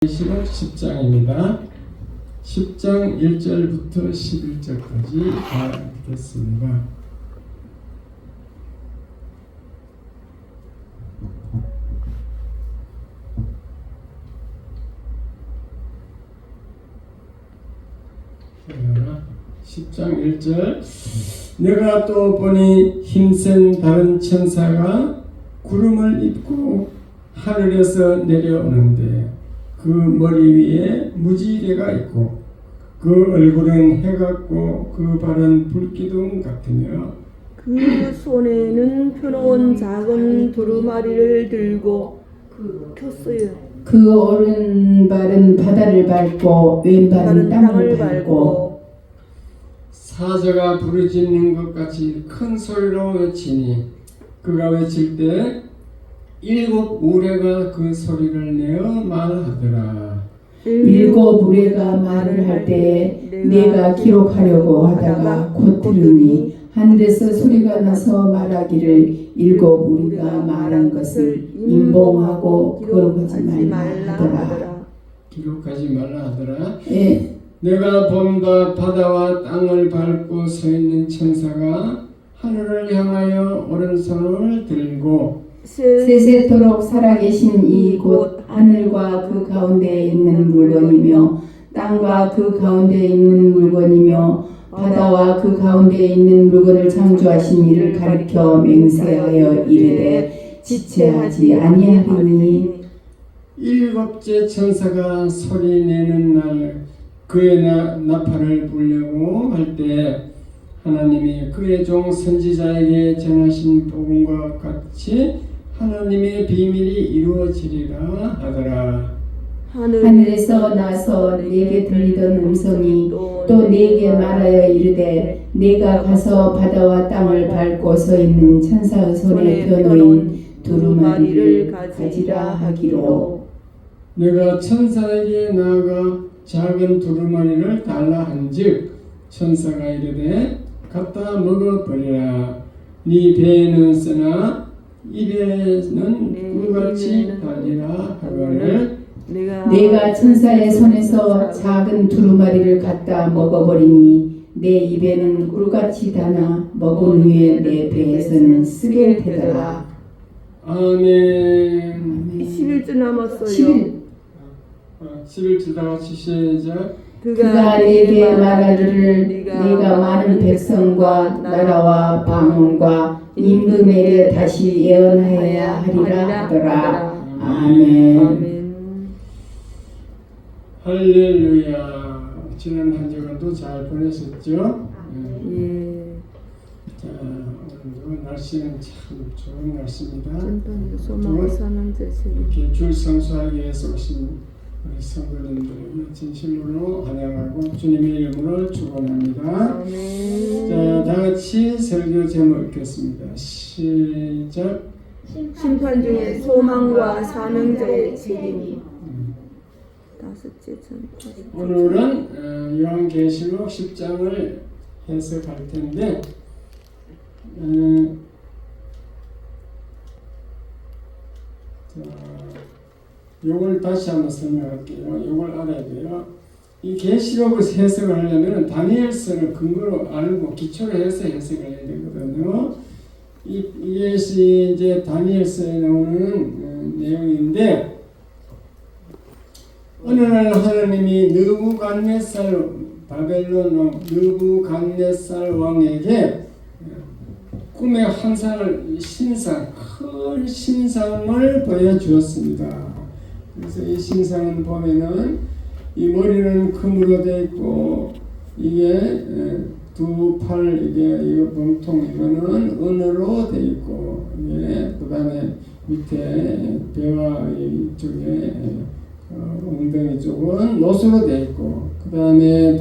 계시록 10장입니다. 10장 1절부터 11절까지 다 읽겠습니다. 자, 10장 1절. 내가 또 보니 힘센 다른 천사가 구름을 입고 하늘에서 내려오는데 그 머리 위에 무지개가 있고 그 얼굴은 해 같고 그 발은 불기둥 같으며 그 손에는 펴놓은 작은 두루마리를 들고 폈어요. 그 오른발은 바다를 밟고 왼발은 땅을 밟고 사자가 부르짖는 것 같이 큰 소리로 외치니 그가 외칠 때 일곱 우레가 그 소리를 내어 말하더라. 일곱 우레가 말을 할 때에 내가 기록하려고 하다가 곧 들으니 하늘에서 소리가 나서 말하기를 일곱 우리가 말한 것을 인봉하고 기록하지 말라 하더라. 기록하지 말라 하더라. 예. 내가 본다 바다와 땅을 밟고 서 있는 천사가 하늘을 향하여 오른손을 들고 세세토록 살아계신 이 곧 하늘과 그 가운데에 있는 물건이며 땅과 그 가운데에 있는 물건이며 바다와 그 가운데에 있는 물건을 창조하신 이를 가리켜 맹세하여 이르되 지체하지 아니하리니 일곱째 천사가 소리내는 날 그의 나팔을 불려고 할 때 하나님이 그의 종 선지자에게 전하신 복음과 같이 하나님의 비밀이 이루어지리라 하더라. 하늘에서 나서 내게 들리던 음성이 또 내게 말하여 이르되 내가 가서 바다와 땅을 밟고 서 있는 천사의 손에 펴놓인 두루마리를 가지라 하기로 내가 천사에게 나아가 작은 두루마리를 달라 한즉 천사가 이르되 갖다 먹어버리라. 네 배에는 쓰나 입에는 꿀같이 달리라 하거늘 내가 천사의 손에서 작은 두루마리를 갖다 먹어버리니 내 입에는 꿀같이 다나 먹은 후에 내 배에서는 쓰게 되더라. 아멘. 11주 남았어요. 11주 다 같이 시작. 그가 내게 말하기를 네가 많은 백성과 나라와 방언과 임금에게 다시 예언하여야 하리라 하더라. 아멘. 할렐루야. 지난 한 주간도 잘 보내셨죠? 예. 자, 오늘도 날씨는 참 좋은 날씨입니다. 소망을 사는 자세. 이렇게 줄 성수하기 위해서 오신 우리 성도님들 진심으로 환영하고 주님의 이름으로 축원합니다. 아멘. 자, 다 같이 설교 제목 읽겠습니다. 시작. 심판 중에 소망과 사명자의 책임이. 다섯째 전. 오늘은 요한계시록 10장을 해석할 텐데 요걸 다시 한번 설명할게요. 요걸 알아야 돼요. 이 계시록을 해석을 하려면 다니엘서를 근거로 알고 기초로 해서 해석을 해야 되거든요. 이것이 이제 다니엘서에 나오는 내용인데 어느 날 하나님이 느부갓네살 바벨론 왕 느부갓네살 왕에게 꿈의 환상을 큰 신상을 보여주었습니다. 그래서 이 신상은 보면은 이 머리는 금으로 되어 있고 이게 두 팔 이게 몸통 이거는 은으로 되어 있고 이게 그다음에 밑에 배와 이쪽에 엉덩이 쪽은 노수로 되어 있고 그다음에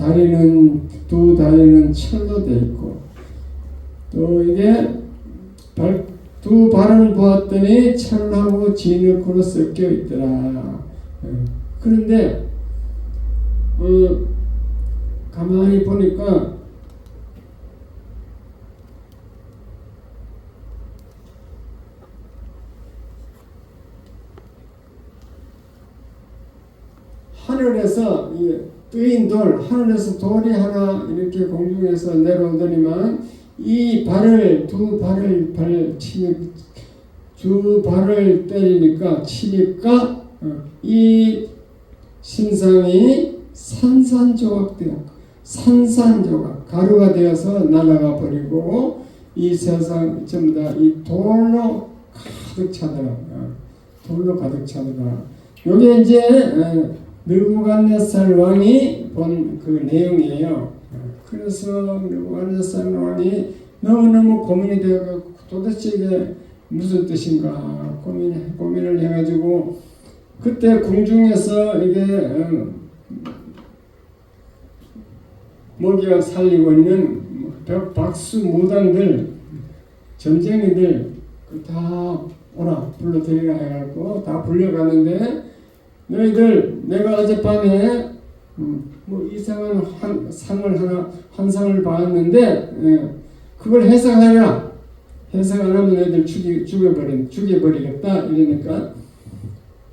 두 다리는 철로 되어 있고 또 이게 두 발을 보았더니 철하고 진흙으로 섞여 있더라. 그런데 가만히 보니까 하늘에서 뜨인 돌, 하늘에서 돌이 하나 이렇게 공중에서 내려오더니만 이 발을 두 발을 때리니까 치니까 이 신상이 산산조각 가루가 되어서 날아가 버리고 이 세상 전부 다 이 돌로 가득 차더라. 돌로 가득 차더라. 요게 이제 느부갓네살 왕이 본 그 내용이에요. 그래서 느부갓네살 왕이 너무너무 고민이 되어 도대체 이게 무슨 뜻인가 고민을 해가지고 그때 궁중에서 이게 먹여 살리고 있는 박수 무당들 점쟁이들 다 오라 불러들이라 해갖고 다 불려가는데 너희들 내가 어젯밤에 뭐 이상한 환상을 봤는데 그걸 해석하라. 해석 안 하면 너희들 죽여버리겠다 이러니까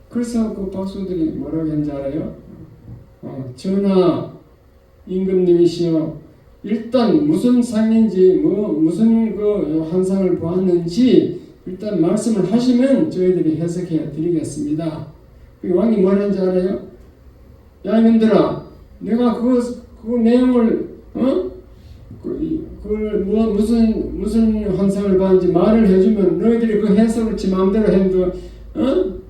그래서 그 박수들이 뭐라고 했는지 알아요? 전하 임금님이시여 일단 무슨 상인지 무슨 그 환상을 보았는지 일단 말씀을 하시면 저희들이 해석해 드리겠습니다. 그 왕이 뭐라는지 알아요? 야 이놈들아 내가 그 내용을 그걸 무슨 환상을 봤는지 말을 해주면 너희들이 그 해석을 지 마음대로 해도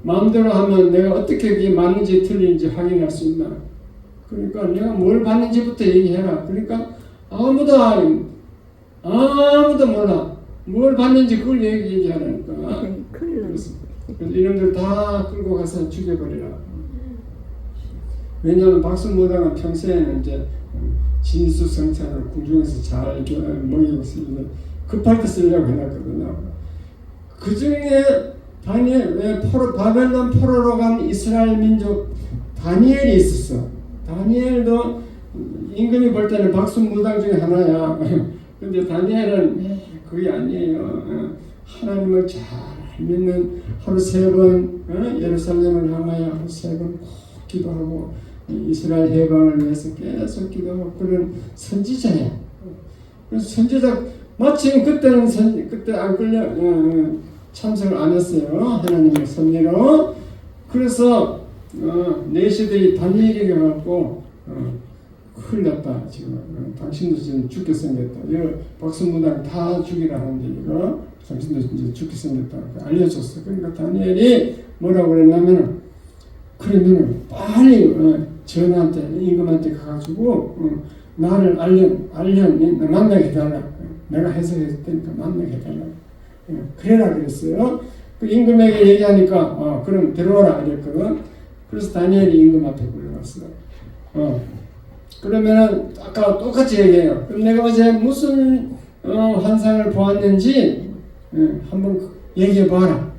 마음대로 하면 내가 어떻게 그게 맞는지 틀린지 확인할 수 있나. 그러니까 내가 뭘 봤는지부터 얘기해라. 그러니까 아무도 몰라. 뭘 봤는지 그걸 얘기하라니까. 그래서 이놈들 다 끌고 가서 죽여버리라. 왜냐하면 박수무당은 평소에는 이제 진수성찬을 궁중에서 잘 먹이고 있는데 급할 때 쓰려고 해놨거든요. 그 중에 바벨론 포로로 간 이스라엘 민족 다니엘이 있었어. 다니엘도 임금이 볼 때는 박수무당 중에 하나야. 근데 다니엘은 그게 아니에요. 하나님을 잘 믿는 하루 3번 예루살렘을 향하여 하루 3번 꼭 기도하고 이스라엘 해방을 위해서 계속 기도하고 그런 선지자야. 그래서 선지자 마침 그때 안 끌려 참석을 안 했어요. 하나님의 섭리로. 그래서 내시들이 다니엘에게 갖고 큰일 났다 지금 당신도 지금 죽게 생겼다. 이거 박수무당 다 죽이라 하는데 이거 당신도 이제 죽게 생겼다 알려줬어. 그러니까 다니엘이 뭐라고 그랬냐면 그러면 빨리 전한테 임금한테 가가지고 나를 만나게 해달라. 내가 해석했을 테니까 만나게 해달라. 그래라 그랬어요. 그 임금에게 얘기하니까 그럼 들어오라 이랬거든. 그래서 다니엘이 임금 앞에 불러갔어요. 그러면은 아까 똑같이 얘기해요. 그럼 내가 어제 무슨 환상을 보았는지 한번 얘기해봐라.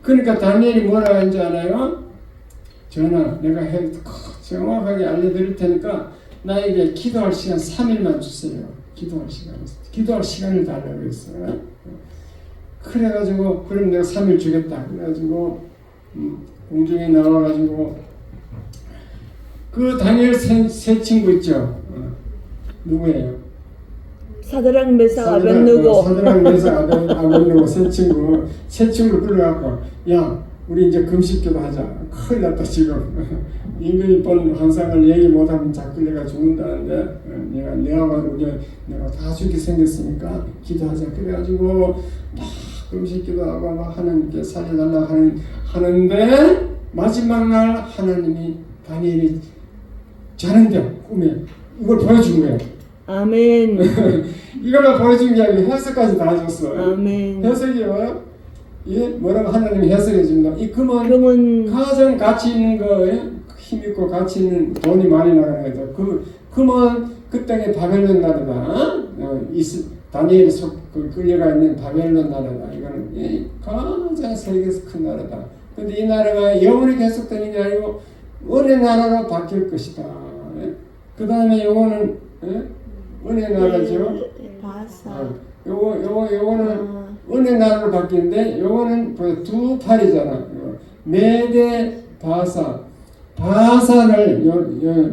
그러니까 다니엘이 뭐라고 했는지 알아요? 전하 내가 정확하게 알려드릴 테니까 나에게 기도할 시간 3일만 주세요. 기도할 시간을 달라고 했어요. 그래가지고 그럼 내가 3일 주겠다. 그래가지고 공중에 나와가지고 그 다니엘 세 친구 있죠. 누구예요? 사드락 메삭 아벳느고. 사드락 메삭 아벳느고 세 친구 끌어갖고 야 우리 이제 금식기도 하자. 큰일 났다 지금. 임금이 본 환상을 얘기 못하면 자꾸 내가 죽는다는데 내가 다 죽게 생겼으니까 기도하자. 그래가지고 막 금식기도 하고 막 하나님께 살려달라 하는데 마지막 날 하나님이 다니엘이 자는데 꿈에 이걸 보여준 거예요. 아멘. 이걸로 보여준 게 아니고 해석까지 다 줬어. 아멘. 해석이 뭐야? 뭐라고 하나님이 해석해 준다. 이 금은 가장 가치 있는 거에 힘있고 가치 있는 돈이 많이 나가는 거죠. 금은 그 땅의 바벨론 나라다. 다니엘이 끌려가 있는 바벨론 나라다. 이거는 가장 세계에서 큰 나라다. 근데 이 나라가 영원히 계속되는 게 아니고 은혜 나라로 바뀔 것이다. 그 다음에 요거는 은혜 나라죠. 바사. 요거는 은혜 나라로 바뀌는데 요거는 두 팔이잖아. 메대 바사. 바사를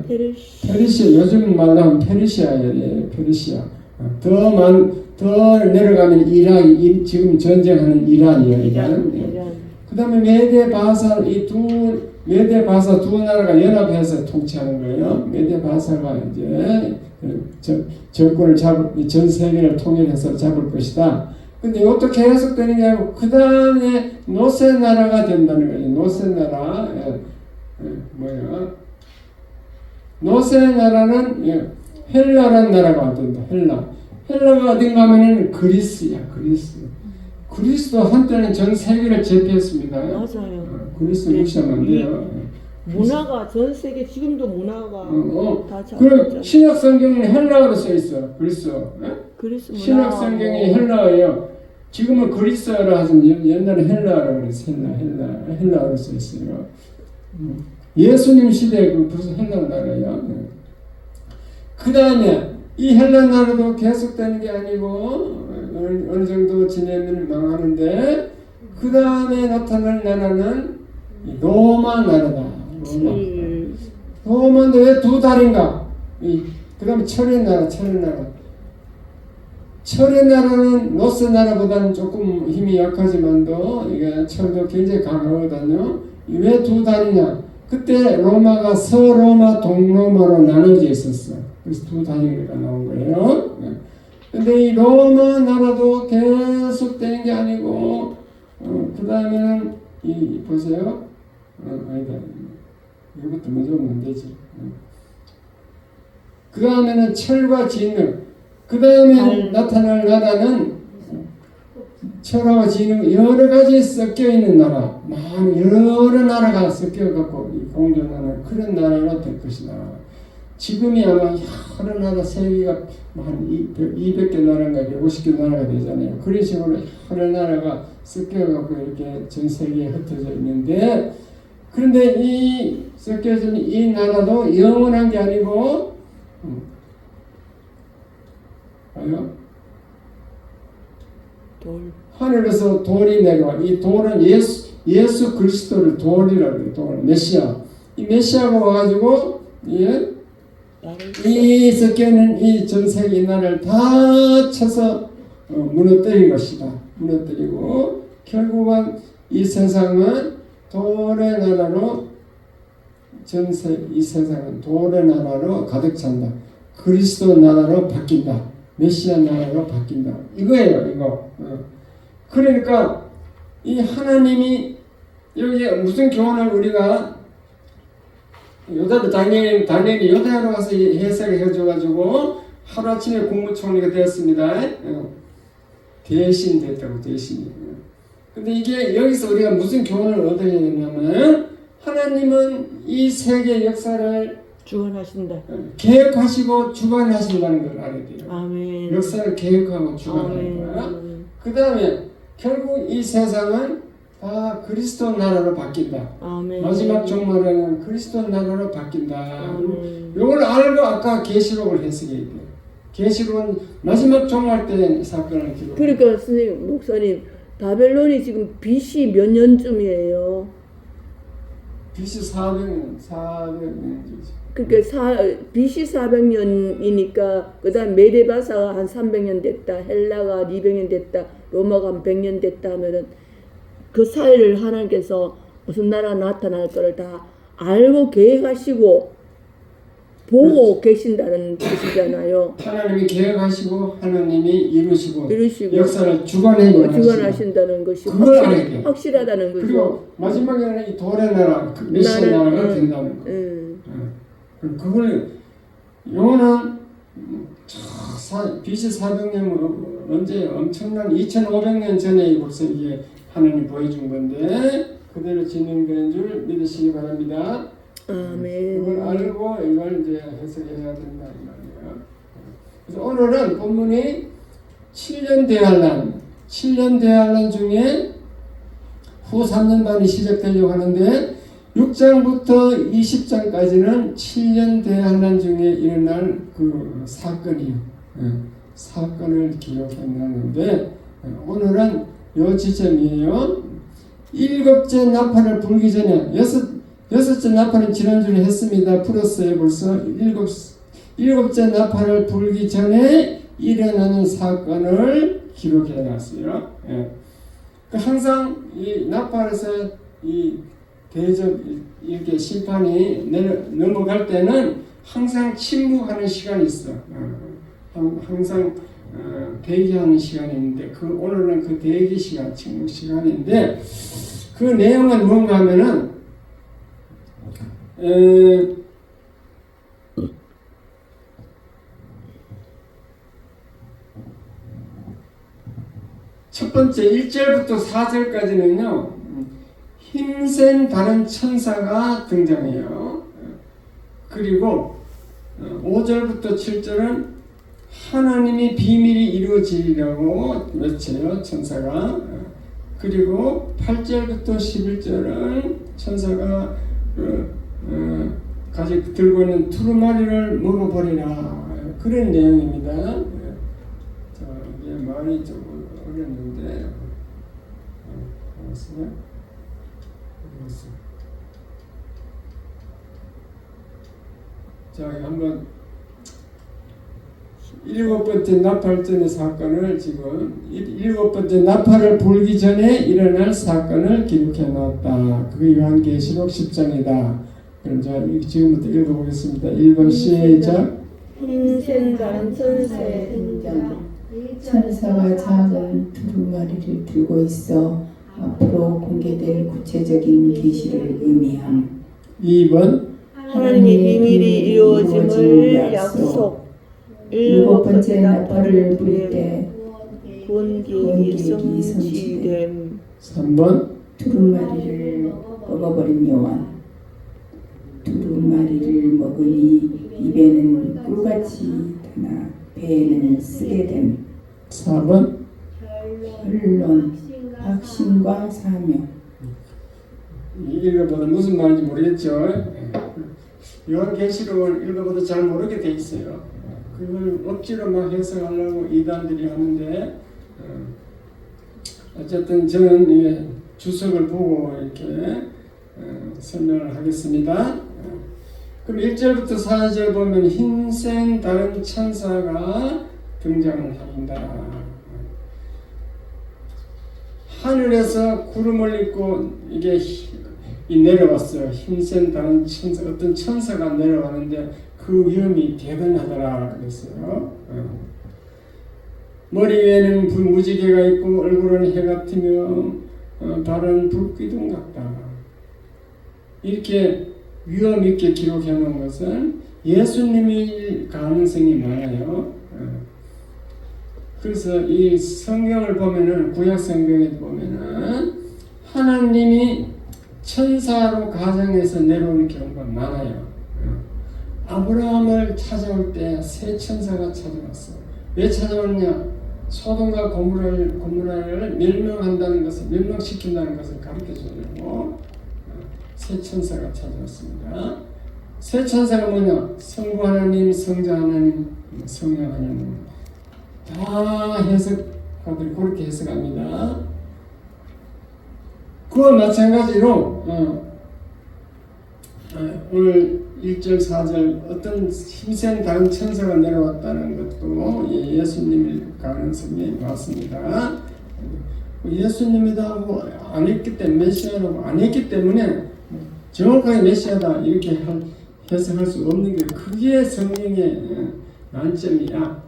페르시. 페르시아 요즘 말로 하면 페르시아예요. 페르시아. 더 내려가면 이란, 지금 전쟁하는 이란이에요. 이란. 그다음에 메데 바사 메데 바사 두 나라가 연합해서 통치하는 거예요. 메데 바사가 이제 정권을 전 세계를 통일해서 잡을 것이다. 근데 어떻게 해석되는 게 아니고 그 다음에 노세 나라가 된다는 거죠. 노세 나라. 뭐야? 노세 나라는 헬라라는 나라가 된다. 헬라가 어딘가 하면은 그리스야. 그리스도 한때는 전 세계를 제패했습니다. 맞아요. 그리스 무시하면 안 돼요. 문화가 전 세계 지금도 문화가 다 그 신약 성경은 헬라어로 써 있어. 그리스. 그리스 문화. 신약 성경이 헬라어예요. 지금은 그리스어로 하지만 옛날에 헬라어로 그랬어. 헬라어로 써 있어요. 예수님 시대에 무슨 헬라 나라예요. 그 다음에 이 헬라 나라도 계속되는 게 아니고 어느 정도 지내면 망하는데 그 다음에 나타날 나라는 로마 나라다. 로마인데 왜 두 달인가? 그 다음에 철의 나라. 철의 나라는 노스 나라보다는 조금 힘이 약하지만도 이게 철도 굉장히 강하거든요. 왜 두 달이냐? 그때 로마가 서로마, 동로마로 나눠져 있었어. 그래서 두 단위가 나온 거예요. 근데 이 로마 나라도 계속 된 게 아니고, 그 다음에는, 보세요. 아니다. 이것도 먼저 오면 안 되지. 그 다음에는 철과 진흙. 그 다음에 나타날 나라는 철하고 진흙, 여러 가지 섞여 있는 나라. 많은, 여러 나라가 섞여갖고, 공존하는 그런 나라가 될 것이다. 지금이 아마 여러 나라 세계가 한 200개 나라인가 150개 나라가 되잖아요. 그런 식으로 여러 나라가 섞여갖고 이렇게 전 세계에 흩어져 있는데, 그런데 이 섞여진 이 나라도 영원한 게 아니고, 봐요. 하늘에서 돌이 내려와. 이 돌은 예수 그리스도를 돌이라고 해요. 돌, 메시아. 이 메시아가 와가지고, 이 섞여있는 이 전 세계 나라를 다 쳐서 무너뜨린 것이다. 무너뜨리고 결국은 이 세상은 돌의 나라로 이 세상은 돌의 나라로 가득 찬다. 그리스도 나라로 바뀐다. 메시아 나라로 바뀐다. 이거예요. 이거. 그러니까 이 하나님이 여기 무슨 교훈을 우리가 다니엘이 요다로 가서 해석을 해줘가지고 하루아침에 국무총리가 되었습니다. 대신 됐다고, 대신이. 근데 이게 여기서 우리가 무슨 교훈을 얻어야 되냐면, 하나님은 이 세계 역사를 주관하신다. 계획하시고 주관하신다는 걸 알아야 돼요. 아멘. 역사를 계획하고 주관하는 거야. 그 다음에 결국 이 세상은 다 그리스도 나라로 바뀐다. 아멘. 마지막 종말에는 그리스도 나라로 바뀐다. 이걸 알고 아까 계시록을 해석해야 돼. 계시록은 마지막 종말 때 사건을 기록. 그러니까 선생님, 목사님, 바벨론이 지금 BC 몇 년쯤이에요? BC 400년이지. 그러니까 BC 400년이니까 그다음 메데바사가 한 300년 됐다, 헬라가 200년 됐다, 로마가 한 100년 됐다 하면은 그 사이를 하나님께서 무슨 나라 나타날 거를 다 알고 계획하시고 보고 계신다는 뜻이잖아요. 하나님이 계획하시고 하나님이 이루시고 역사를 주관하신다는 것이 확실하다는 거죠. 그리고 마지막에는 이 돌의 나라, 메시아 나라가 된다는 거. 그걸 요는 BC 400년 언제 엄청난 2500년 전에 벌써 이게 하나님 보여준 건데 그대로 진행되는 줄 믿으시기 바랍니다. 아멘. 이걸 알고 이걸 이제 해석해야 된다 이 말이에요. 그래서 오늘은 본문이 7년 대환란 중에 후 3년 반이 시작되려고 하는데 6장부터 20장까지는 7년 대환란 중에 일어날 그 사건이에요. 사건을 기록해놨는데 오늘은 요 지점이에요. 7째 나팔을 불기 전에 6째 나팔은 지난주에 했습니다. 풀었어요. 벌써 일곱째 나팔을 불기 전에 일어나는 사건을 기록해 놨어요. 예. 항상 이 나팔에서 이 대접 이렇게 심판이 넘어갈 때는 항상 침묵하는 시간이 있어. 항상 대기하는 시간이 있는데 오늘은 그 대기 시간, 침묵 시간인데 그 내용은 뭔가 하면은 첫 번째 1절부터 4절까지는요 힘센 다른 천사가 등장해요. 그리고 5절부터 7절은 하나님의 비밀이 이루어지리라고 외쳐요 천사가. 그리고 8절부터 11절은 천사가 가지고 들고 있는 두루마리를 먹어버리라 그런 내용입니다. 자, 이게 말이 좀 어렵는데 알았어요? 자, 한번 7번째 나팔전의 사건을 지금 7번째 나팔을 불기 전에 일어날 사건을 기록해 놨다. 그게 요한계시록 10장이다. 그럼 자 지금부터 읽어보겠습니다. 1번 시작. 힘센 다른 천사의 등장. 천사가 작은 두루마리를 들고 있어 앞으로 공개될 구체적인 계시를 의미함. 2번 하나님의 비밀이 이루어짐을 약속. 7번째 나팔을 불 때 본격이 성취됨. 3번 두루마리를 먹어버린 요한. 두루마리를 먹으니 입에는 꿀같이 타나 배에는 쓰게 됨. 4번 결론, 확신과 사명. 읽어보다 무슨 말인지 모르겠죠. 요한계시록을 읽어보다 잘 모르게 돼 있어요. 그걸 억지로 막 해석하려고 이단들이 하는데 어쨌든 저는 주석을 보고 이렇게 설명을 하겠습니다. 그럼 1절부터 4절 보면 힘센 다른 천사가 등장을 합니다. 하늘에서 구름을 입고 이게 내려왔어요. 힘센 다른 천사, 어떤 천사가 내려왔는데 그 위험이 대단하더라 그랬어요. 머리 위에는 무지개가 있고 얼굴은 해 같으며 발은 불기둥 같다. 이렇게 위험 있게 기록해 놓은 것은 예수님일 가능성이 많아요. 그래서 이 성경을 보면은 구약 성경에 보면은 하나님이 천사로 가정에서 내려오는 경우가 많아요. 아브라함을 찾아올 때 세 천사가 찾아왔어요. 왜 찾아왔냐? 소돔과 고모라를 멸망한다는 것을 멸망시킨다는 것을 가르쳐 주려고 세 천사가 찾아왔습니다. 세 천사가 뭐냐? 성부 하나님, 성자 하나님, 성령 하나님. 다 해석가들이 그렇게 해석합니다. 그와 마찬가지로 오늘 1절 4절 어떤 힘센 다른 천사가 내려왔다는 것도 예수님일 가능성이 많습니다. 예수님이다 하고 안 했기 때문에 메시아라고 안 했기 때문에 정확하게 메시아다 이렇게 해석할 수 없는 게 그게 성경의 난점이야.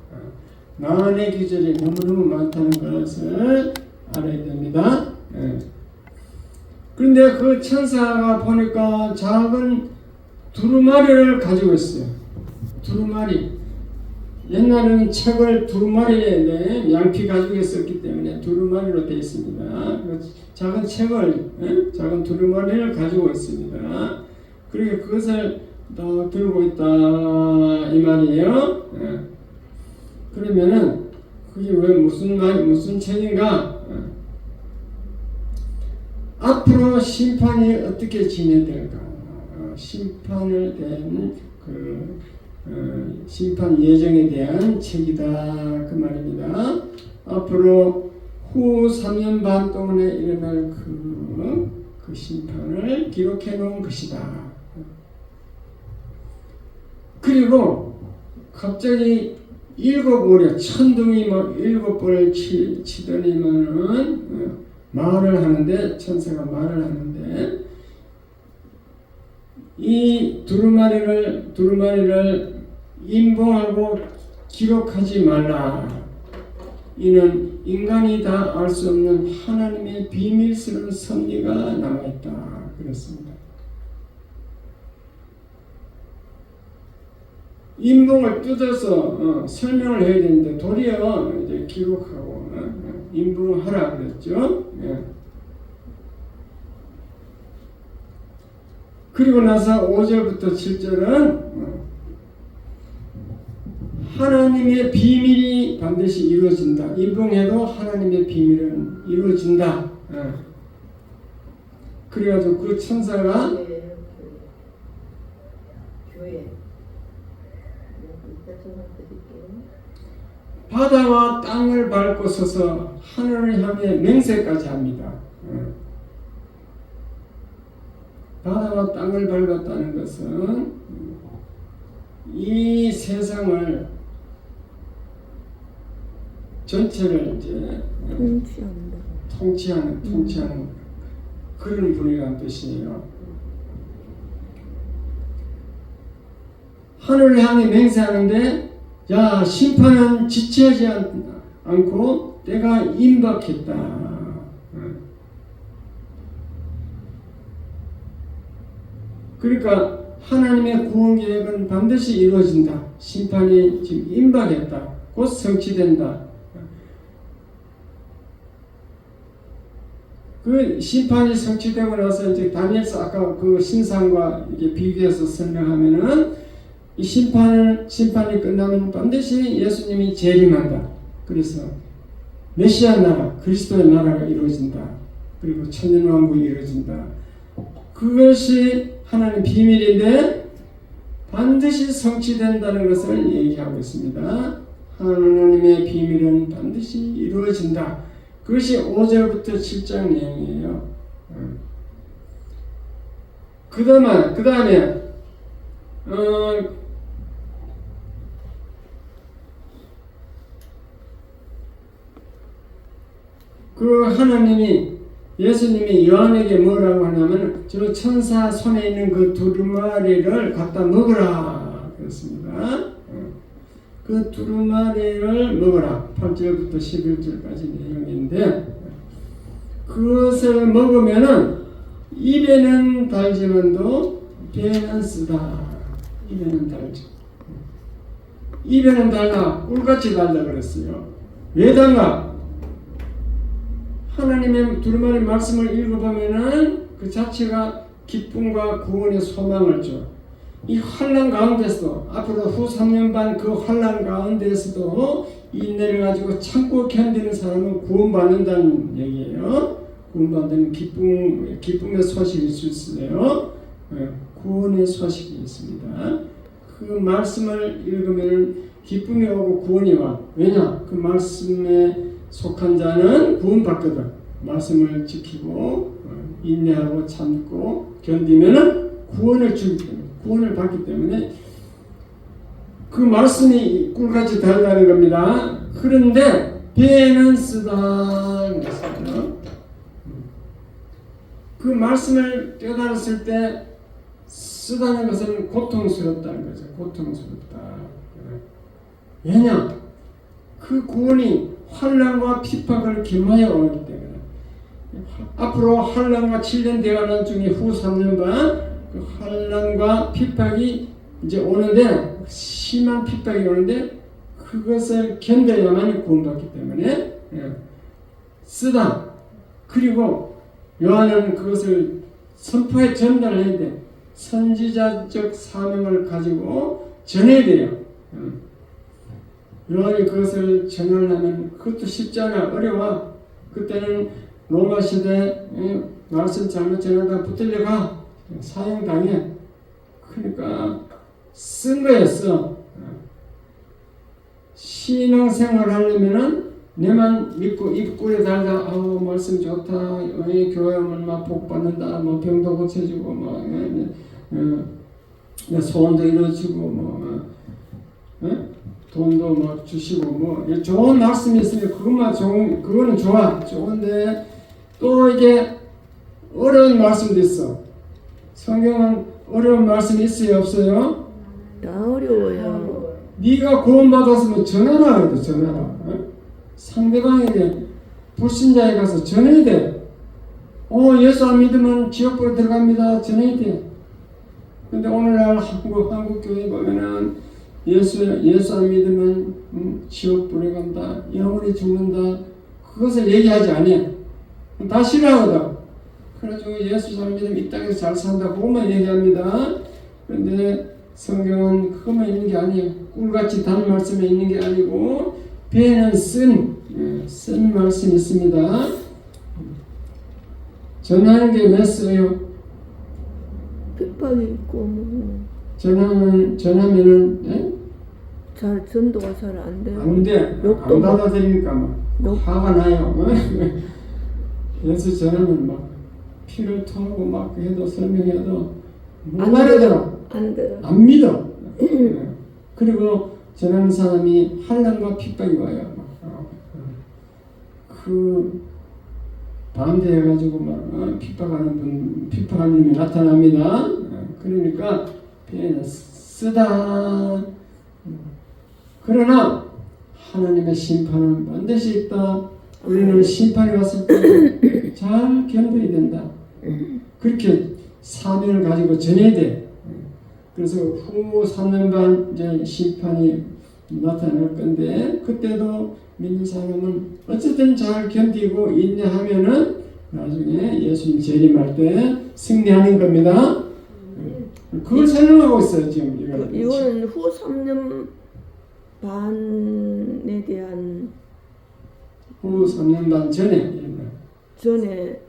난의 규절이 너무너무 많다는 것을 알아야 됩니다. 그런데 그 천사가 보니까 작은 두루마리를 가지고 있어요. 두루마리. 옛날에는 책을 두루마리에 양피 가지고 있었기 때문에 두루마리로 되어 있습니다. 작은 책을, 작은 두루마리를 가지고 있습니다. 그리고 그것을 들고 있다 이 말이에요. 그러면은 그게 왜 무슨 책인가? 앞으로 심판이 어떻게 진행될까? 심판을 대한 심판 예정에 대한 책이다 그 말입니다. 앞으로 후 3년 반 동안에 일어날 그 심판을 기록해 놓은 것이다. 그리고 갑자기 일곱오려 천둥이 막 7번을 치더니만은 말을 하는데 천사가 말을 하는데 이 두루마리를 인봉하고 기록하지 말라. 이는 인간이 다 알 수 없는 하나님의 비밀스러운 섭리가 남아있다. 그렇습니다. 인봉을 뜯어서 설명을 해야 되는데 도리어 이제 기록하고 인봉하라 그랬죠. 예. 그리고 나서 5절부터 7절은 하나님의 비밀이 반드시 이루어진다. 인봉해도 하나님의 비밀은 이루어진다. 그래가지고 그 천사가 바다와 땅을 밟고 서서 하늘을 향해 맹세까지 합니다. 바다와 땅을 밟았다는 것은 이 세상을 전체를 이제 통치하는 그런 분이라는 뜻이에요. 하늘을 향해 맹세하는데 야 심판은 지체하지 않고 때가 임박했다. 그러니까 하나님의 구원 계획은 반드시 이루어진다. 심판이 지금 임박했다. 곧 성취된다. 그 심판이 성취되고 나서 이제 다니엘서 아까 그 신상과 이게 비교해서 설명하면은 이 심판이 끝나면 반드시 예수님이 재림한다. 그래서 메시아 나라, 그리스도의 나라가 이루어진다. 그리고 천년왕국이 이루어진다. 그것이 하나님 비밀인데 반드시 성취된다는 것을 얘기하고 있습니다. 하나님의 비밀은 반드시 이루어진다. 그것이 5절부터 7장 내용이에요. 그 다음에 그 하나님이 예수님이 요한에게 뭐라고 하냐면 저 천사 손에 있는 그 두루마리를 갖다 먹으라 그랬습니다. 그 두루마리를 먹어라. 8절부터 11절까지 내용인데 그것을 먹으면은 입에는 달지만도 배는 쓰다. 입에는 달지. 입에는 달다. 꿀같이 달다 그랬어요. 왜 달라? 하나님의 두루마리 말씀을 읽어보면은 그 자체가 기쁨과 구원의 소망을 줘. 이 환난 가운데서 앞으로 후 3년 반 그 환난 가운데서도 인내를 가지고 참고 견디는 사람은 구원받는다는 얘기예요. 구원받는 기쁨의 소식이 있어요. 구원의 소식이 있습니다. 그 말씀을 읽으면 기쁨이 오고 구원이 와. 왜냐? 그 말씀에 속한 자는 구원받거든. 말씀을 지키고 인내하고 참고 견디면은 구원을 주기 때문에 구원을 받기 때문에 그 말씀이 꿀같이 달다는 겁니다. 그런데 배는 쓰다 그랬어요. 그 말씀을 깨달았을 때 쓰다는 것은 고통스럽다는 거죠. 고통스럽다. 왜냐? 그 구원이 환난과 핍박을 겸하여 오기 때문에 앞으로 환난과 7년 대환란 중에 후 3년 반 그 환난과 핍박이 이제 오는데 심한 핍박이 오는데 그것을 견뎌야만 구원받기 때문에 쓰다. 그리고 요한은 그것을 선포해 전달해야 돼. 선지자적 사명을 가지고 전해야 돼요. 요한이 그것을 전하려면 그것도 쉽지 않아. 어려워. 그때는 로마 시대 말씀 잘못 전하다 붙들려가 사형당해. 그러니까 쓴 거였어. 신앙생활 하려면은 내만 믿고 입구에 달다 아우 말씀 좋다 왜 교회 오면 막 복 받는다 뭐 병도 고쳐주고 뭐 소원도 이루어지고 뭐 돈도 막 주시고 뭐 좋은 말씀이 있으면 그것만 좋은 그거는 좋은데 또 이게 어려운 말씀도 있어. 성경은 어려운 말씀이 있어요 없어요? 다 어려워요. 네가 구원받았으면 전하라 해도 전하라. 상대방에게 불신자에 가서 전해야 돼. 예수 안 믿으면 지옥불에 들어갑니다. 전해야 돼. 근데 오늘날 한국 교회 보면은 예수 안 믿으면 지옥불에 간다. 영원히 죽는다. 그것을 얘기하지 않아요. 다 싫어하거든. 그래가지고 예수 안 믿으면 이 땅에서 잘 산다. 그것만 얘기합니다. 그런데 성경은 그것만 있는 게 아니에요. 꿀같이 단 말씀에 있는 게 아니고 배에는 쓴 말씀이 있습니다. 전하는 게 왜 써요? 핍박이 있고 뭐. 전하면은 잘 전도가 잘 안 돼요. 안 돼. 욕도 안 받아들이니까 막 화가 나요. 예수 전하면 막 피를 토하고 막 해도 설명해도 못 알아들어. 안 들어. 안 믿어. 그리고 전하는 사람이 환난과 핍박이 와요. 그 반대해가지고 막 핍박하는 놈이 나타납니다. 그러니까 배에는 쓰다. 그러나 하나님의 심판은 반드시 있다. 우리는 심판이 왔을 때 잘 견뎌야 된다. 그렇게 사명을 가지고 전해야 돼. 그래서 후 3년 반 이제 심판이 나타날 건데 그때도 믿는 사람은 어쨌든 잘 견디고 인내하면은 나중에 예수님 재림할 때 승리하는 겁니다. 그걸 설명하고 있어요 지금 이거는 후 3년 반에 대한 후 3년 반 전에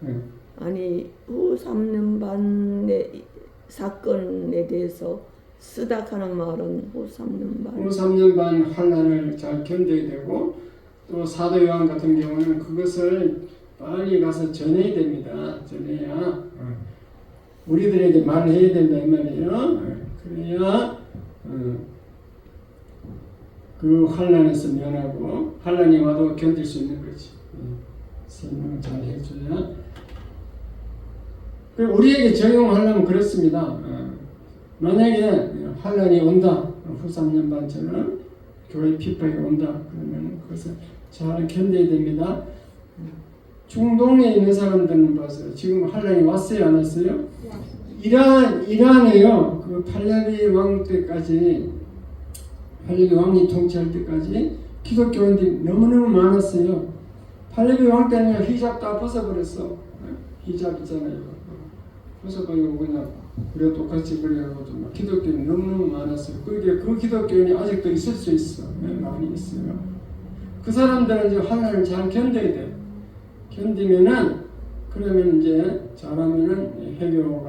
아니 후 3년 반의 사건에 대해서 쓰다 하는 말은 후 3년 반. 후 3년 반 환난을 잘 견뎌야 되고 또 사도 요한 같은 경우는 그것을 빨리 가서 전해야 됩니다. 전해야 우리들에게 말을 해야 된다 이 말이에요. 그래야 그 환난에서 면하고 환난이 와도 견딜 수 있는 거지. 설명을 잘 해줘야. 우리에게 적용하려면 그렇습니다. 만약에 환난이 온다, 후 3년 반처럼 교회 핍박이 온다, 그러면 그것을 잘 견뎌야 됩니다. 중동에 있는 사람들은 봤어요. 지금 환난이 왔어요, 안 왔어요? 이란에요. 그 팔레비 왕 때까지, 팔레비 왕이 통치할 때까지 기독교인들이 너무너무 많았어요. 팔레비 왕 때는 히잡 다 벗어버렸어. 히잡 있잖아요. 벗어버리고 그냥 우리가 똑같이 그래가지고 기독교인이 너무너무 많았어요. 그 기독교인이 아직도 있을 수 있어. 많이 있어요. 그 사람들은 이제 환난을 잘 견뎌야 돼. 견디면은 그러면 이제 잘하면은 해교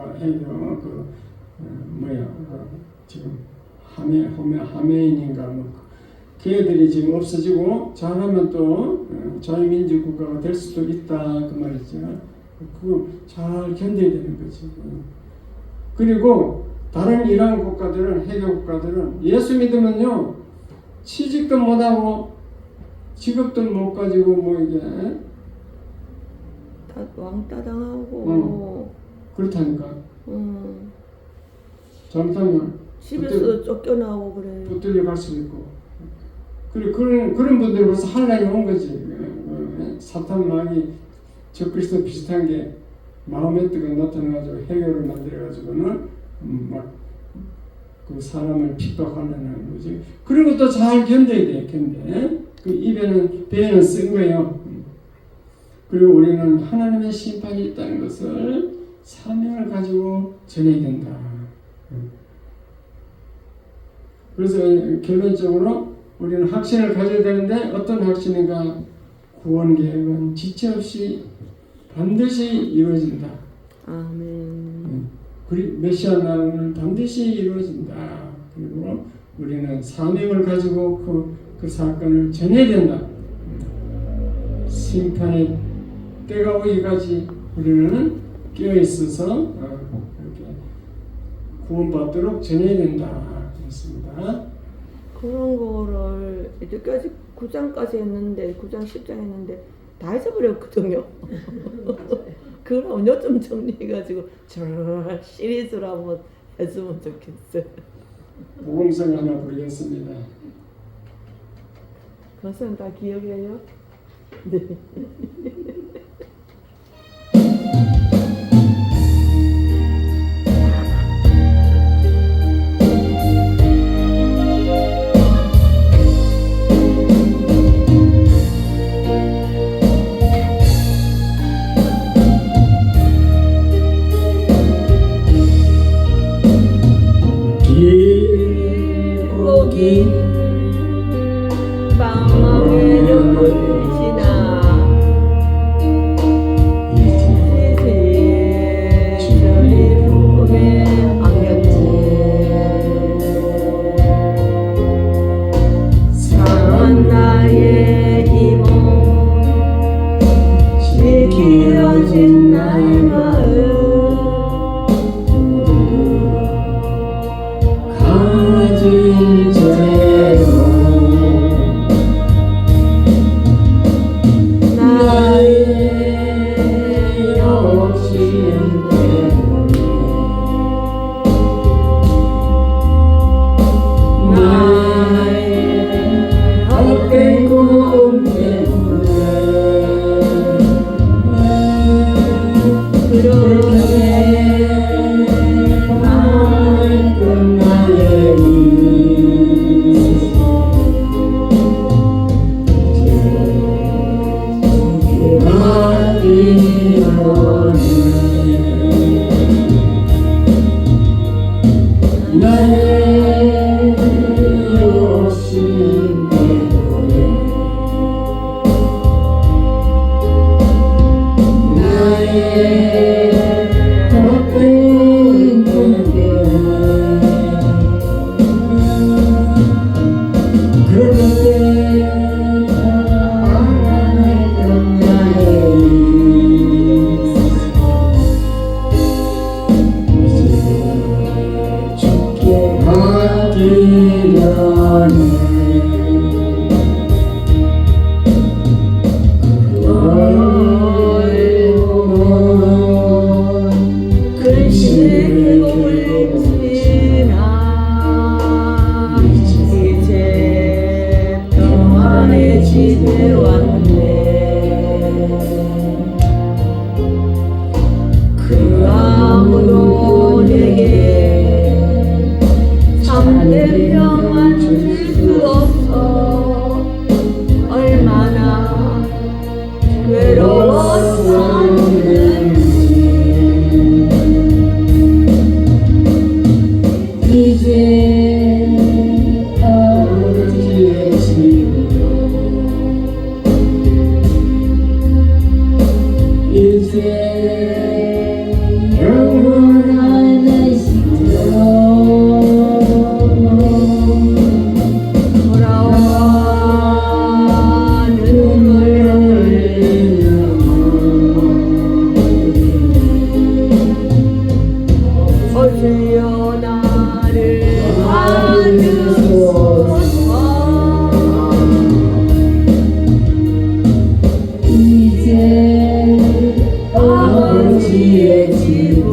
지금 하메인인가 뭐 걔들이 지금 없어지고 잘하면 또 자유민주 국가가 될 수도 있다 그 말이죠. 그거 잘 견뎌야 되는 거지. 그리고 다른 이러한 국가들은 해교 국가들은 예수 믿으면요 취직도 못하고 직업도 못 가지고 뭐 이게 다 왕따 당하고 그렇다니까. 잘못하면 집에서 쫓겨나고 그래. 붙들려 갈 수도 있고. 그리고 그런 분들 벌써 환난이 온 거지. 사탄 마귀 적그리스도 비슷한 게 마음의 뜻가 나타나가지고 해결을 만들어가지고는 막 그 사람을 핍박하는 거지. 그런 것도 잘 견뎌야 돼. 그 배에는 쓴 거예요. 그리고 우리는 하나님의 심판이 있다는 것을 사명을 가지고 전해야 된다. 그래서 결론적으로 우리는 확신을 가져야 되는데 어떤 확신인가? 구원 계획은 지체 없이 반드시 이루어진다. 아멘. 그리고 메시아 나라는 반드시 이루어진다. 그리고 우리는 사명을 가지고 그 사건을 전해야 된다. 심판의 때가 오기까지 우리는 깨어 있어서 이렇게 구원받도록 전해야 된다 그랬습니다. 그런 거를 이제까지 9장까지 했는데 9장 10장 했는데 다 잊어버렸거든요. 그럼 요점 정리해가지고 저 시리즈로 한번 했으면 좋겠어요. 복음성 하나 부르겠습니다. 그것은 다 기억해요? 네. 기록이 방황의 눈물 지나 이제 저리 품에 안겼지 상한 나의 힘은 지키어진 나의 마음 강해진 채로 나의 욕심 때문에 나의 헛된 꿈 때문에 그렇게 나의 나의 나의 욕심 때문에 나의 헛된 꿈 때문에 그렇게 방황했던 나의 이제 죽게 맡기려네 근심의 계곡을 지나 이제 평안의 집에 왔네 그 아무도 내게 참된 평안 줄 수 없어 얼마나 외로웠었는지 이제 아버지의 집으로 이제 영원한 안식처로 돌아와 눈물 흘리며 주여 나를 받으소서 이제 아버지의 집으로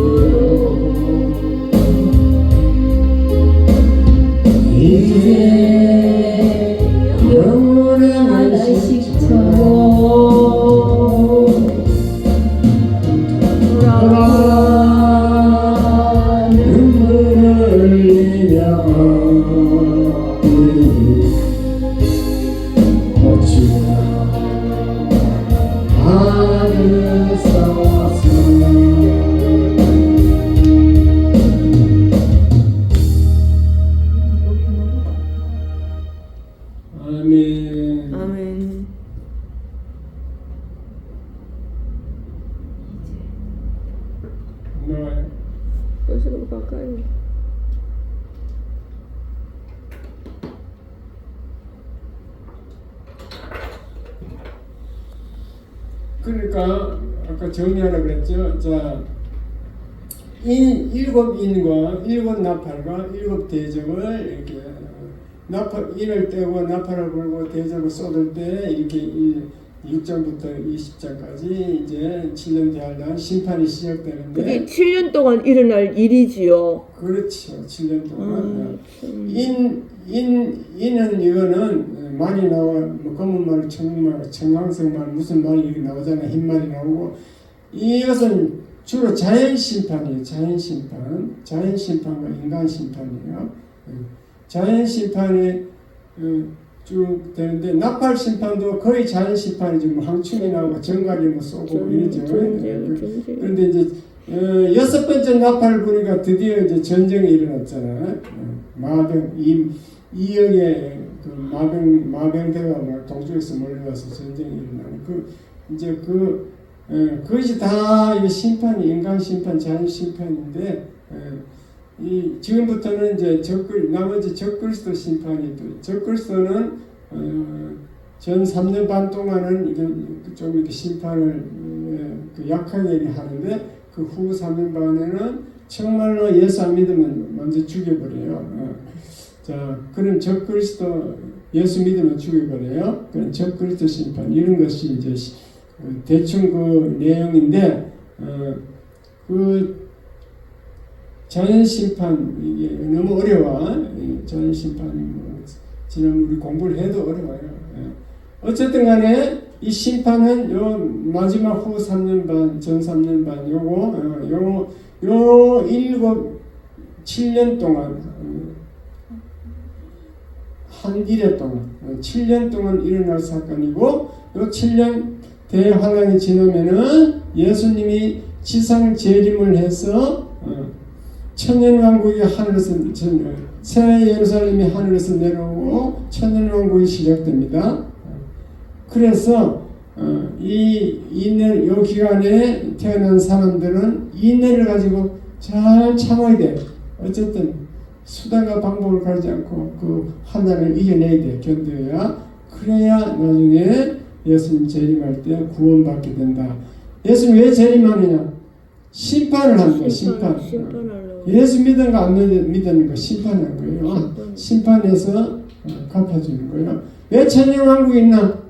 이제 영원한 안식처로 돌아와 눈물을 흘리며 어찌나 받으소서 아멘. 아멘. 나와요. 벌써 바꿔요. 그러니까 아까 정리하라 그랬죠. 자, 일곱 인과 일곱 나팔과 일곱 대접을 이렇게 인을 떼고 나팔을 불고 대접을 쏟을 때 이렇게 6장부터 20장까지 이제 7년 대환란 심판이 시작되는데 그게 7년 동안 일어날 일이지요. 그렇죠. 7년 동안 인은 이거는 말이 나와 뭐 검은 말, 청말, 청황색말 무슨 말이 이렇게 나오잖아요. 흰 말이 나오고 이것은 주로 자연 심판이에요. 자연 심판, 자연 심판과 인간 심판이에요. 자연 심판이 쭉 되는데 나팔 심판도 거의 자연 심판이죠. 뭐 항충이 나오고 정갈이 뭐 쏘고 이러죠. 그런데 이제 여섯 번째 나팔을 부니까 드디어 이제 전쟁이 일어났잖아요. 마병 이영의 그 마병대가 막 동쪽에서 몰려와서 전쟁이 일어나는 이제 그것이 다 이게 심판이 인간 심판, 자연 심판인데 지금부터는 이제 나머지 적그리스도 심판이 또 적그리스도는 전 3년 반 동안은 이게 좀 이렇게 심판을 약하게 하는데 그 후 3년 반에는 정말로 예수 안 믿으면 먼저 죽여버려요. 자, 그럼 적그리스도 예수 믿으면 죽여버려요. 그런 적그리스도 심판 이런 것이 이제 대충 그 내용인데 그 자연 심판 이게 너무 어려워. 자연 심판이 지금 우리 공부를 해도 어려워요. 어쨌든 간에 이 심판은 요 마지막 후 3년 반, 전 3년 반 요 7년 동안 한 일회 동안 7년 동안 일어날 사건이고 요 7년 대환란이 지나면은 예수님이 지상 재림을 해서 천년왕국이 하늘에서 새 예루살렘이 하늘에서 내려오고 천년왕국이 시작됩니다. 그래서 이 기간에 태어난 사람들은 인내를 가지고 잘 참아야 돼. 어쨌든 수단과 방법을 가리지 않고 그 환난을 이겨내야 돼. 견뎌야. 그래야 나중에 예수님 재림할 때 구원받게 된다. 예수님 왜 재림하느냐? 심판을 한 거예요. 심판. 예수 믿는 거 안 믿는 거 심판한 거예요. 심판해서 갚아주는 거예요. 왜 천년왕국이 있나?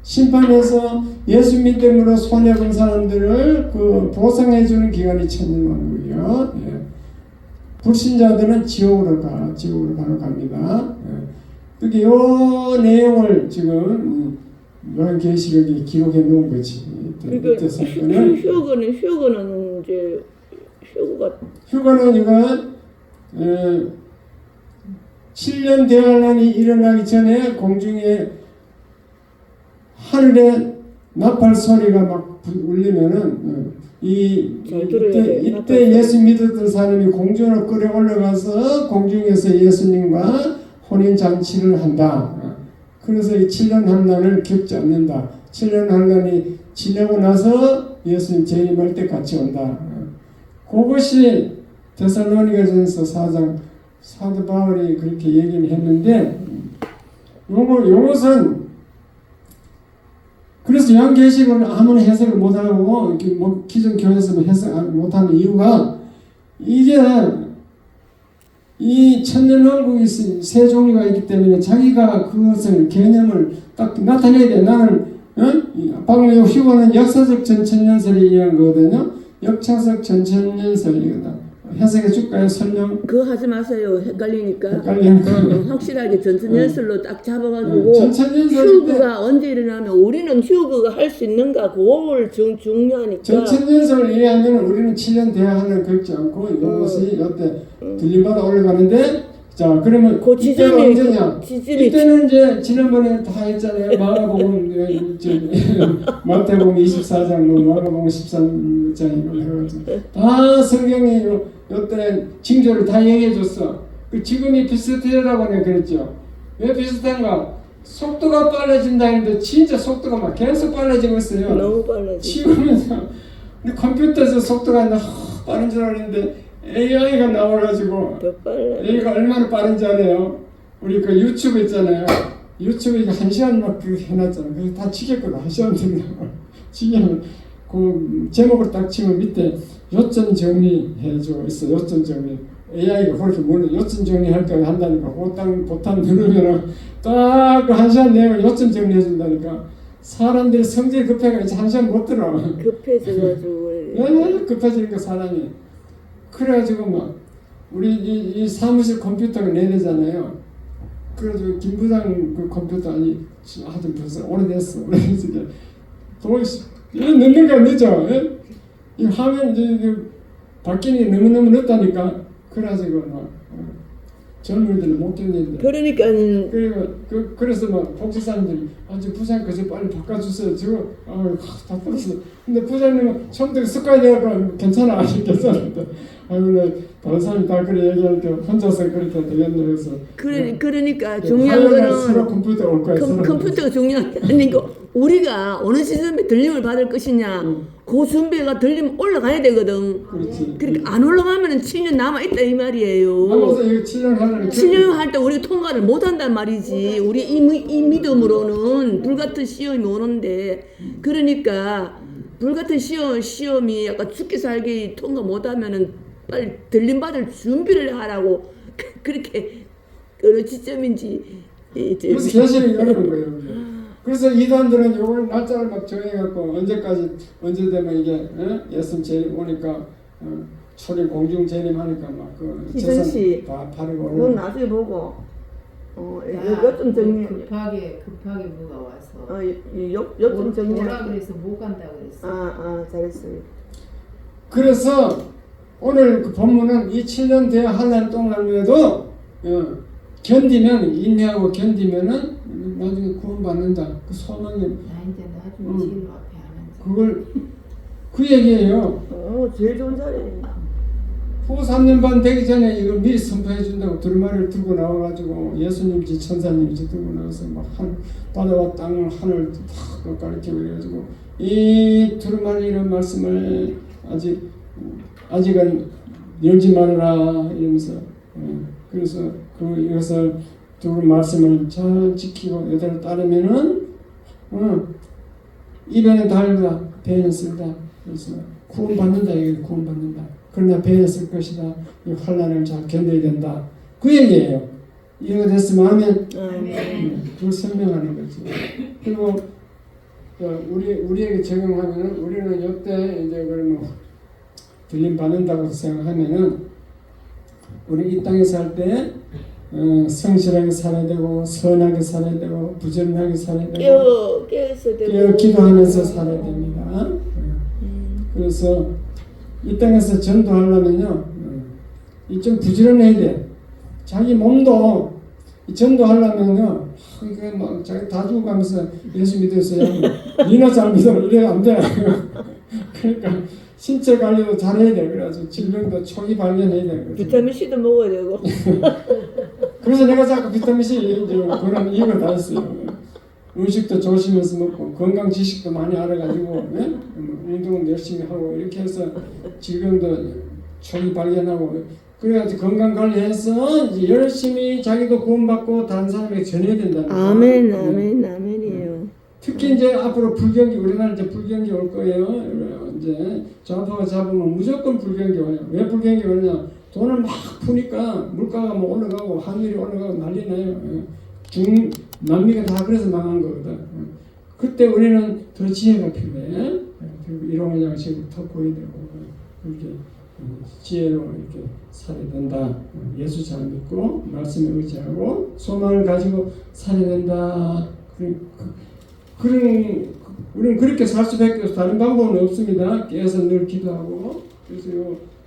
심판해서 예수 믿음으로 손해본 사람들을 그 보상해주는 기간이 천년왕국이요. 예. 불신자들은 지옥으로 바로 갑니다. 그렇게 요 내용을 지금 요한계시록에 기록해 놓은 거지. 그러니까 휴거는 이제 휴거는 이건 7년 대환란이 일어나기 전에 공중에 하늘에 나팔 소리가 막 울리면은 이때 예수 믿었던 사람이 공중으로 끌어 올라가서 공중에서 예수님과 혼인 잔치를 한다. 그래서 이 7년 환난을 겪지 않는다. 7년 환난이 지나고 나서 예수님 재림할 때 같이 온다. 그것이 데살로니가전서 4장 사도 바울이 그렇게 얘기를 했는데 요것은 그래서 요한계시록을 아무나 해석을 못하고 뭐 기존 교회에서도 해석 못하는 이유가 이게 이 천년왕국이 세 종류가 있기 때문에 자기가 그것을 개념을 딱 나타내야 돼. 나는 방금 휴거는 역사적 전천년설에 의한 거거든요. 역사적 전천년설이거든. 해석해 줄까요? 설명? 그거 하지 마세요. 헷갈리니까. 확실하게 전천년설로 딱 잡아가지고 휴거가 언제 일어나면 우리는 휴거가 할 수 있는가 그걸 중요하니까. 전천년설을 이해하면 우리는 7년 대환을 겪지 않고 이것이 이때 들림받아 올라가는데 자 그러면 그 이때가 언제냐? 이때는 이제 지난번에 다 했잖아요. 마가복음 마태복음 24장 마가복음 13장 이걸 해가지고 다 성경이 요때 징조를 다 얘기해줬어. 그 지금이 비슷하다고 내가 그랬죠. 왜 비슷한가? 속도가 빨라진다 했는데 진짜 속도가 막 계속 빨라지고 있어요. 너무 빨라져. 지금은 우리 컴퓨터에서 속도가 빠른 줄 알았는데 AI가 나와가지고 AI가 얼마나 빠른지 알아요? 우리 그 유튜브 있잖아요. 유튜브 이거 1시간 막 해놨잖아요. 그래서 다 치겠거든. 1시간 된다고. 지금 그 제목을 딱 치면 밑에 요점 정리해주고 있어. 요점 정리. AI가 그렇게 물론 요점 정리할 거 한다니까. 보통 누르면은 딱 그 1시간 내용을 요점 정리해준다니까. 사람들이 성질이 급해가지고 1시간 못 들어. 급해져가지고. 급해지니까 사람이. 그래가지고 막 우리 이 사무실 컴퓨터가 4대잖아요. 그래가지고 김 부장 그 컴퓨터 하여튼 벌써 오래됐어. 도대체 넣는 게 늦어. 이 화면 이제 바뀌는 게 너무너무 늦다니까. 그래가지고 막 젊은이들은 못 견디는데. 그러니까 그래서 막 복지사님들이 아주 부장 그저 빨리 바꿔주세요. 저거 답답했어. 근데 부장님은 처음부터 습관이 되어서 괜찮아. 괜찮은데. 다른 사람이 다 그래 얘기하니까 혼자서 그렇게 되겠네. 그래서 그러니까 중요한 거는 컴퓨터 올 거야. 컴퓨터가 중요한 게 아니고 우리가 어느 시점에 들림을 받을 것이냐 그 준비가 들림 올라가야 되거든. 그렇지. 그러니까 안 올라가면 7년 남아있다 이 말이에요. 남아서 이거 7년 하려면 7년 할 때 우리가 통과를 못 한단 말이지. 우리 이 믿음으로는 불같은 시험이 오는데 그러니까 불같은 시험이 약간 죽기 살기 통과 못 하면은 빨리 들림 받을 준비를 하라고 그렇게 어느 시점인지 이제 그래서 계시는 어려운 거예요. 그게. 그래서 이단들은 이걸 날짜를 막 정해갖고 언제 되면 이게 예수님 재림 오니까 초림 공중 재림하니까 막그 희선 씨, 다 바르고 그건 나중에 보고 요점 정리 급하게 뭐가 와서 요점 정리 오라 그래서 못 간다 그랬어. 잘했어요. 그래서 오늘 그 본문은 이 7년 되어 한날 동안에도 견디면 인내하고 견디면은 나중에 구원받는다. 그 소망이 나 이제 나중에 제일 앞에 안 앉아. 그걸 그 얘기예요. 제일 좋은 자리. 후 3년 반 되기 전에 이걸 미리 선포해 준다고 두루마리를 들고 나와가지고 예수님지 천사님지 들고 나와서 막 바다와 땅을 하늘 다 가르치고 그래가지고 이 두루마리 이런 말씀을 아직은 열지 말아라 이러면서 그래서 이것을 두 말씀을 잘 지키고 이대로 따르면은 입에는 달다 배에는 쓸다. 그래서 구원받는다. 이게 구원받는다. 그러나 배에 쓸 것이다. 이 환난을 잘 견뎌야 된다. 그 얘기예요. 이해가 됐으면 하면 그걸 설명하는 거지. 그리고 우리에게 적용하면은 우리는 이때 이제 그러면 들림 받는다고 생각하면은 우리 이 땅에 살 때 성실하게 살아야 되고 선하게 살아야 되고 부지런하게 살아야 되고 깨어 기도하면서 살아야 됩니다. 그래서 이 땅에서 전도하려면요 좀 부지런해야 돼. 자기 몸도 전도하려면요 이게 막 자기 다 죽어가면서 예수 믿었어요. 니나 잘 믿어 이래 안 돼. 그러니까 신체 관리도 잘해야 돼. 그래가지고 질병도 초기 발견해야 돼. 비타민 C도 먹어야 되고. 그래서 내가 자꾸 비타민 C 그런 이유가 다 있어요. 음식도 조심해서 먹고 건강 지식도 많이 알아가지고 운동도 열심히 하고 이렇게 해서 질병도 초기 발견하고 그래가지고 건강 관리해서 이제 열심히 자기도 구원받고 다른 사람에게 전해야 된다는 거예요. 아멘이에요. 특히 이제 앞으로 불경기 우리나라 이제 불경기 올 거예요. 이제 좌파가 잡으면 무조건 불경기 와요. 왜 불경기 오냐? 돈을 막 푸니까 물가가 뭐 올라가고 환율이 올라가고 난리 나요. 남미가 다 그래서 망한 거거든. 그때 우리는 더 지혜가 필요해. 그리고 이런 거냐고 지금 더 보여야 되고 이렇게 지혜로 이렇게 살아야 된다. 예수 잘 믿고 말씀에 의지하고 소망을 가지고 살아야 된다. 우리는 그렇게 살 수밖에 없어. 다른 방법은 없습니다. 깨어서 늘 기도하고 그래서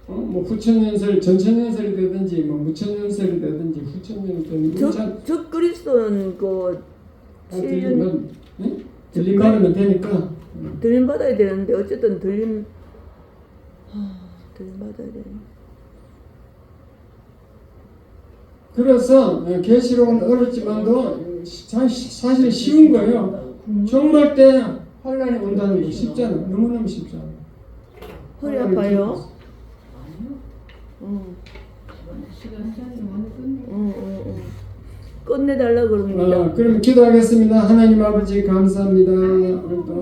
뭐 후천연설, 전천연설이 되든지 뭐 무천연설이 되든지 후천연이 되든지 저 그리스도는 그 7년 들림 받으면 되니까 들림 받아야 되는데 어쨌든 들림 받아야 돼. 그래서 계시록은 어렵지만도 사실 쉬운 거예요. 종말 때 환란이 온다는 거 쉽잖아. 너무너무 쉽잖아. 허리 아파요? 시간 많이 끝내달라 그럽니다. 그럼 기도하겠습니다. 하나님 아버지 감사합니다. 오늘도